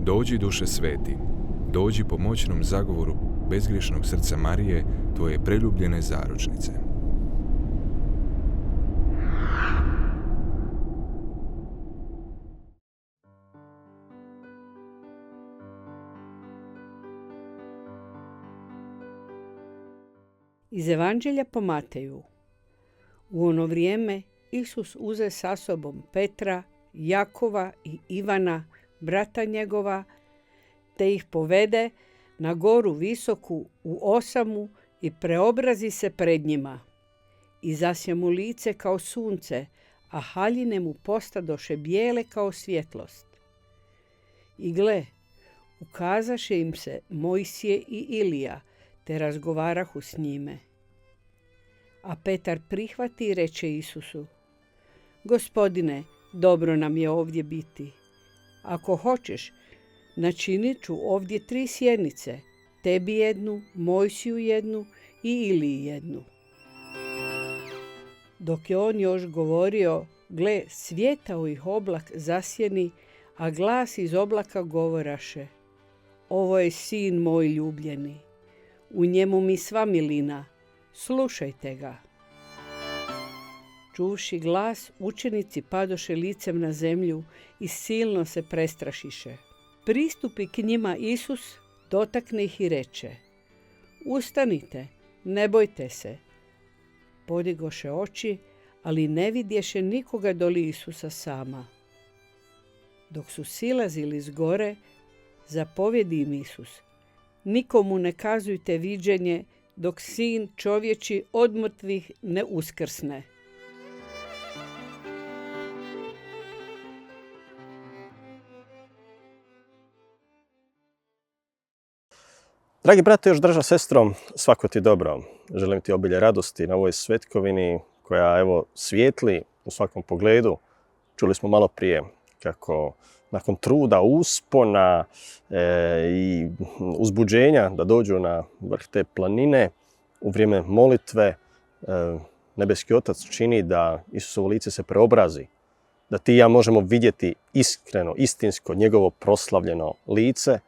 Dođi, duše sveti, dođi po moćnom zagovoru bezgriješnog srca Marije, tvoje preljubljene zaručnice. Iz Evanđelja po Mateju. U ono vrijeme Isus uze sa sobom Petra, Jakova i Ivana, brata njegova, te ih povede na goru visoku u osamu i preobrazi se pred njima. I zasja mu lice kao sunce, a haljine mu postadoše bijele kao svjetlost. I gle, ukazaše im se Mojsije i Ilija, te razgovarahu s njime. A Petar prihvati i reče Isusu: Gospodine, dobro nam je ovdje biti. Ako hoćeš, načinit ću ovdje 3 sjenice, tebi jednu, Mojsiju jednu i Iliji jednu. Dok je on još govorio, gle, svjetao ih oblak zasjeni, a glas iz oblaka govoraše: Ovo je sin moj ljubljeni, u njemu mi sva milina, slušajte ga. Čuvši glas, učenici padoše licem na zemlju i silno se prestrašiše. Pristupi k njima Isus, dotakne ih i reče: Ustanite, ne bojte se. Podigoše oči, ali ne vidješe nikoga doli Isusa sama. Dok su silazili s gore, zapovjedi im Isus: Nikomu ne kazujte viđenje dok sin čovječi od mrtvih ne uskrsne. Dragi brate, još draža sestro, svako ti dobro. Želim ti obilje radosti na ovoj svetkovini koja svijetli u svakom pogledu. Čuli smo malo prije kako nakon truda, uspona i uzbuđenja da dođu na vrh te planine u vrijeme molitve, nebeski Otac čini da Isusovo lice se preobrazi, da ti i ja možemo vidjeti iskreno, istinsko njegovo proslavljeno lice,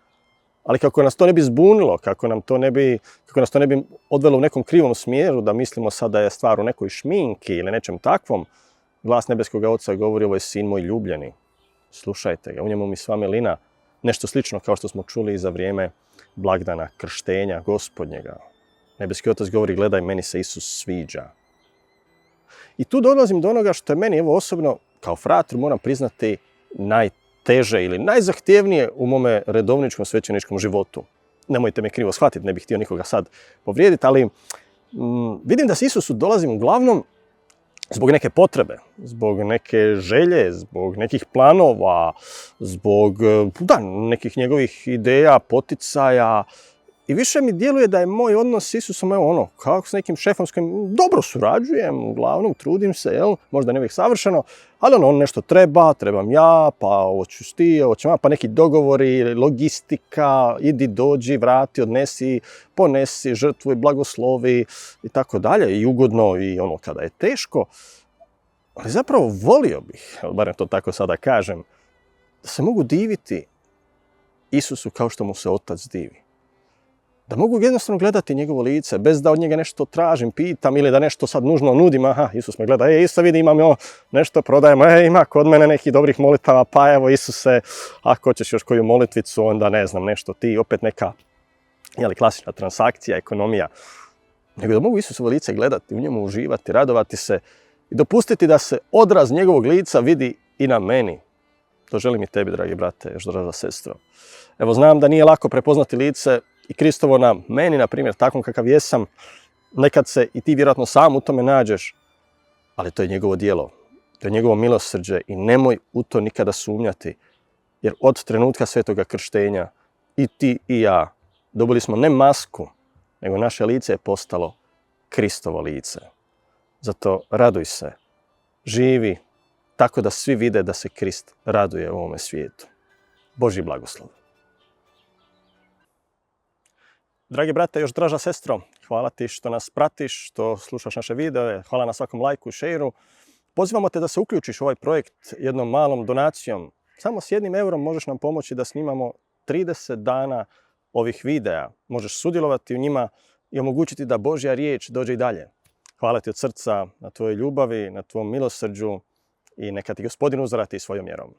ali kako nas to ne bi zbunilo, kako nas to ne bi odvelo u nekom krivom smjeru, da mislimo sad da je stvar u nekoj šminki ili nečem takvom, glas nebeskog Oca govori: Ovo je sin moj ljubljeni, slušajte ga, u njemu mi sva milina. Nešto slično kao što smo čuli i za vrijeme blagdana krštenja Gospodnjega. Nebeski Otac govori: Gledaj, meni se Isus sviđa. I tu dolazim do onoga što je meni osobno kao fratru, moram priznati, najteže ili najzahtjevnije u mome redovničkom svećeničkom životu. Nemojte me krivo shvatiti, ne bih htio nikoga sad povrijediti, ali vidim da se Isusu dolazim uglavnom zbog neke potrebe, zbog neke želje, zbog nekih planova, zbog nekih njegovih ideja, poticaja. I više mi djeluje da je moj odnos s Isusom kao s nekim šefom s kojim dobro surađujem, uglavnom trudim se, možda ne uvijek savršeno, ali on nešto trebam ja, pa ovo ću ti, ovo ću ja, pa neki dogovori, logistika, idi, dođi, vrati, odnesi, ponesi, žrtvuj, blagoslovi i tako dalje. I ugodno i kada je teško. Ali zapravo volio bih, barem to tako sada kažem, da se mogu diviti Isusu kao što mu se Otac divi. Da mogu jednostavno gledati njegovo lice, bez da od njega nešto tražim, pitam ili da nešto sad nužno nudim. Aha, Isus me gleda, Isus vidi, imam nešto prodajem, ima kod mene nekih dobrih molitava, pa evo Isuse, ako hoćeš još koju molitvicu, onda ne znam, nešto ti, opet neka klasična transakcija, ekonomija. Nego da mogu Isusovo lice gledati, u njemu uživati, radovati se i dopustiti da se odraz njegovog lica vidi i na meni. To želim i tebi, dragi brate, još draža sestro. Evo, znam da nije lako prepoznati lice i Kristovo na meni, na primjer, takvom kakav jesam. Nekad se i ti vjerojatno sam u tome nađeš, ali to je njegovo djelo, to je njegovo milosrđe i nemoj u to nikada sumnjati. Jer od trenutka svetoga krštenja i ti i ja dobili smo ne masku, nego naše lice je postalo Kristovo lice. Zato raduj se, živi tako da svi vide da se Krist raduje u ovome svijetu. Božji blagoslov. Dragi brate, još draža sestro, hvala ti što nas pratiš, što slušaš naše videe, hvala na svakom lajku i šeru. Pozivamo te da se uključiš u ovaj projekt jednom malom donacijom. Samo s 1 eurom možeš nam pomoći da snimamo 30 dana ovih videa. Možeš sudjelovati u njima i omogućiti da Božja riječ dođe i dalje. Hvala ti od srca na tvojoj ljubavi, na tvom milosrđu i neka ti Gospodin uzvrati svojom mjerom.